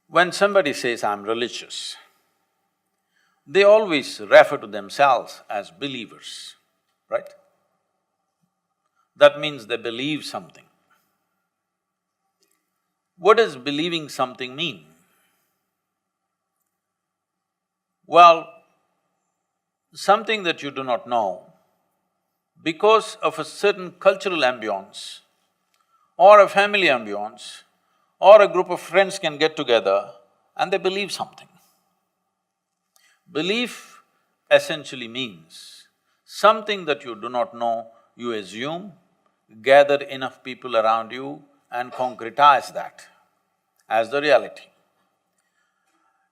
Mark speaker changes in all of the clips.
Speaker 1: When somebody says, "I'm religious," they always refer to themselves as believers, right? That means they believe something. What does believing something mean? Well, something that you do not know, because of a certain cultural ambience or a family ambience or a group of friends can get together and they believe something. Belief essentially means something that you do not know, you assume, gather enough people around you and concretize that as the reality.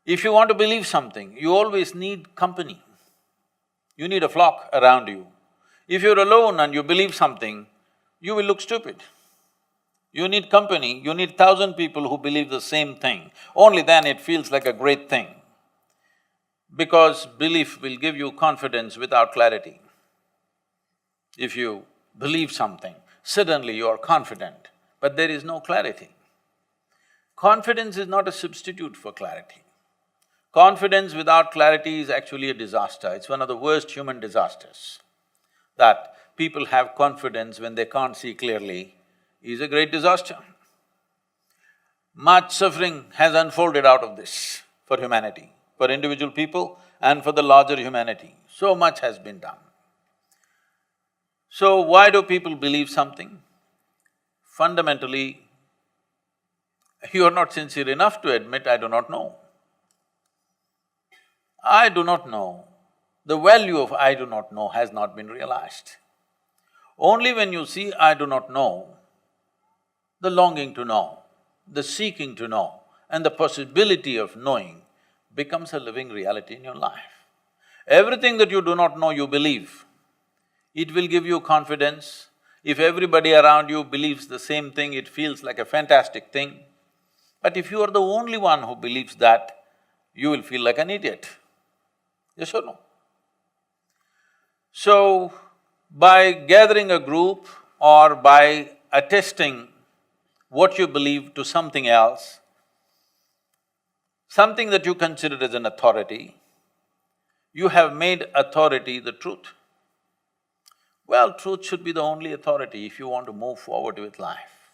Speaker 1: If you want to believe something, you always need company. You need a flock around you. If you're alone and you believe something, you will look stupid. You need company, you need 1,000 people who believe the same thing. Only then it feels like a great thing. Because belief will give you confidence without clarity. If you believe something, suddenly you are confident, but there is no clarity. Confidence is not a substitute for clarity. Confidence without clarity is actually a disaster. It's one of the worst human disasters. That people have confidence when they can't see clearly is a great disaster. Much suffering has unfolded out of this for humanity, for individual people and for the larger humanity. So much has been done. So why do people believe something? Fundamentally, you are not sincere enough to admit, "I do not know." I do not know. The value of "I do not know" has not been realized. Only when you see "I do not know," the longing to know, the seeking to know, and the possibility of knowing becomes a living reality in your life. Everything that you do not know, you believe. It will give you confidence. If everybody around you believes the same thing, it feels like a fantastic thing. But if you are the only one who believes that, you will feel like an idiot. Yes or no? So, by gathering a group or by attesting what you believe to something else, something that you consider as an authority, you have made authority the truth. Well, truth should be the only authority if you want to move forward with life.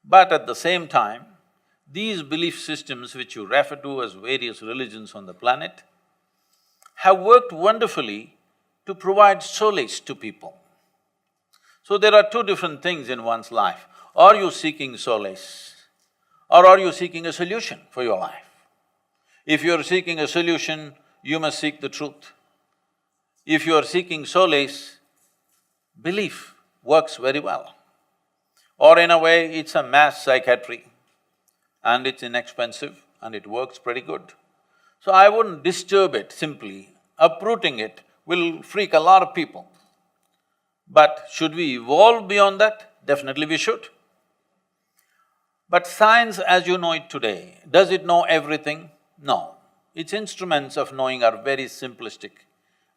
Speaker 1: But at the same time, these belief systems which you refer to as various religions on the planet have worked wonderfully to provide solace to people. So there are two different things in one's life. Are you seeking solace or are you seeking a solution for your life? If you're seeking a solution, you must seek the truth. If you are seeking solace, belief works very well. Or in a way, it's a mass psychiatry and it's inexpensive and it works pretty good. So I wouldn't disturb it simply. Uprooting it will freak a lot of people. But should we evolve beyond that? Definitely we should. But science as you know it today, does it know everything? No. Its instruments of knowing are very simplistic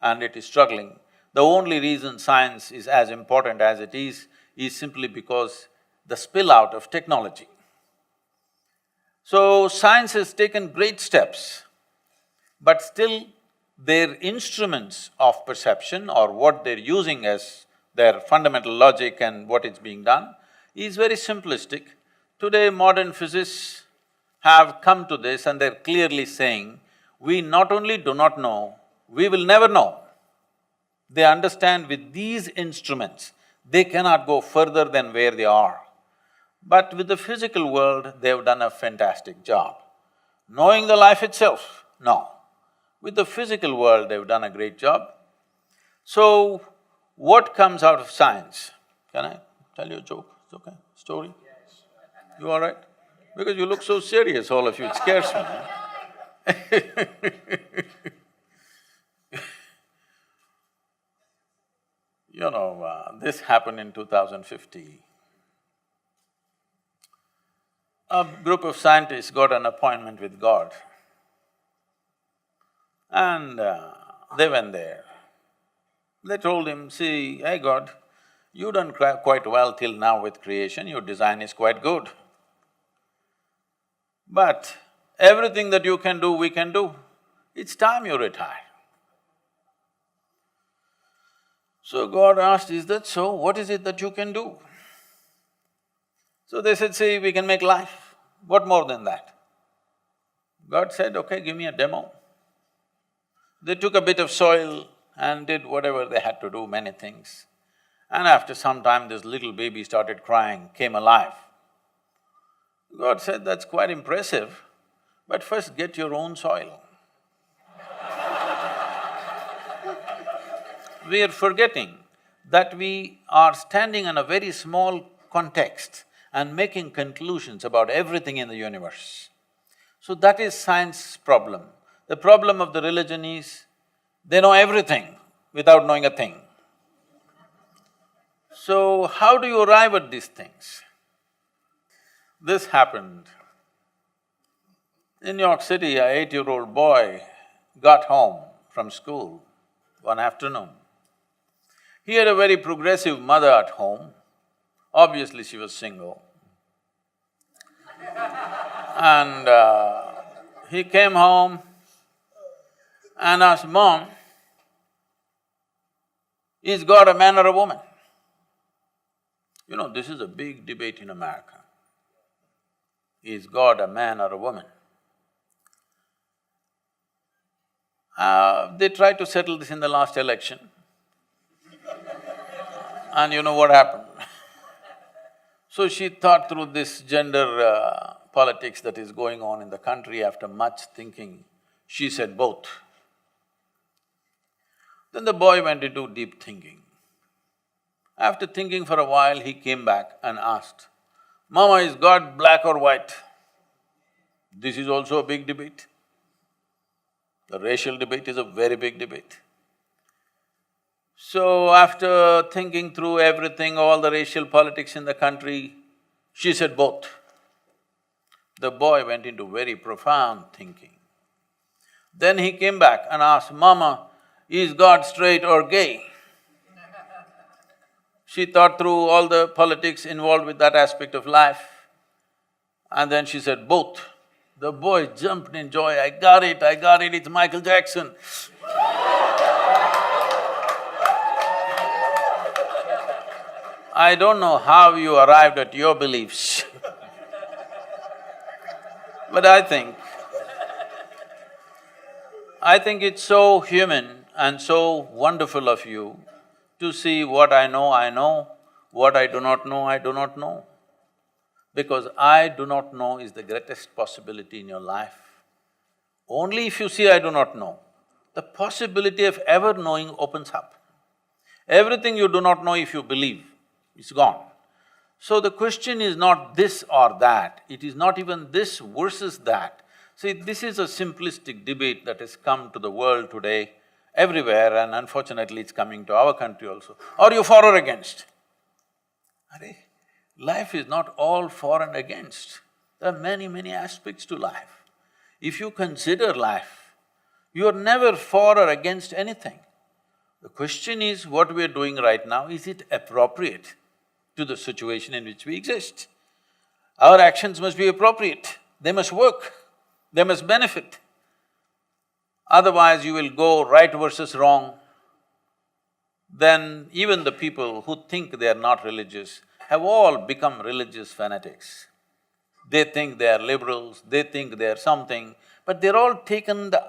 Speaker 1: and it is struggling. The only reason science is as important as it is simply because the spill out of technology. So science has taken great steps, but still their instruments of perception or what they're using as their fundamental logic and what is being done is very simplistic. Today modern physicists have come to this and they're clearly saying, we not only do not know, we will never know. They understand with these instruments, they cannot go further than where they are. But with the physical world, they've done a fantastic job. Knowing the life itself, no. With the physical world, they've done a great job. So, what comes out of science? Can I tell you a joke? It's okay? Story? You all right? Because you look so serious, all of you, it scares me, huh? You know, this happened in 2050. A group of scientists got an appointment with God and they went there. They told him, "See, hey God, you've done quite well till now with creation, your design is quite good. But everything that you can do, we can do. It's time you retire. So God asked, is that so? What is it that you can do? So they said, see, we can make life. What more than that? God said, okay, give me a demo. They took a bit of soil and did whatever they had to do, many things. And after some time, this little baby started crying, came alive. God said, that's quite impressive, but first get your own soil. We are forgetting that we are standing in a very small context and making conclusions about everything in the universe. So that is science's problem. The problem of the religion is, they know everything without knowing a thing. So how do you arrive at these things? This happened. In New York City, a 8-year-old boy got home from school one afternoon. He had a very progressive mother at home. Obviously, she was single. And he came home and asked, Mom, is God a man or a woman? You know, this is a big debate in America. Is God a man or a woman? They tried to settle this in the last election. And you know what happened? So she thought through this gender politics that is going on in the country. After much thinking, she said both. Then the boy went into deep thinking. After thinking for a while, he came back and asked, Mama, is God black or white? This is also a big debate. The racial debate is a very big debate. So after thinking through everything, all the racial politics in the country, she said both. The boy went into very profound thinking. Then he came back and asked, Mama, is God straight or gay? She thought through all the politics involved with that aspect of life, and then she said both. The boy jumped in joy, I got it, it's Michael Jackson. I don't know how you arrived at your beliefs but I think it's so human and so wonderful of you to see what I know, what I do not know, I do not know. Because I do not know is the greatest possibility in your life. Only if you see I do not know, the possibility of ever knowing opens up. Everything you do not know, if you believe, it's gone. So the question is not this or that, it is not even this versus that. See, this is a simplistic debate that has come to the world today, everywhere, and unfortunately it's coming to our country also. Are you for or against? Arey, life is not all for and against. There are many aspects to life. If you consider life, you are never for or against anything. The question is, what we are doing right now, is it appropriate to the situation in which we exist? Our actions must be appropriate, they must work, they must benefit. Otherwise you will go right versus wrong. Then even the people who think they are not religious have all become religious fanatics. They think they are liberals, they think they are something, but they're all taken the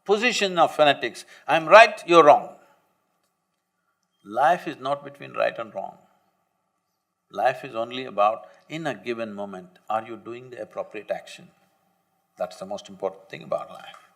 Speaker 1: position of fanatics. I'm right, you're wrong. Life is not between right and wrong. Life is only about, in a given moment, are you doing the appropriate action? That's the most important thing about life.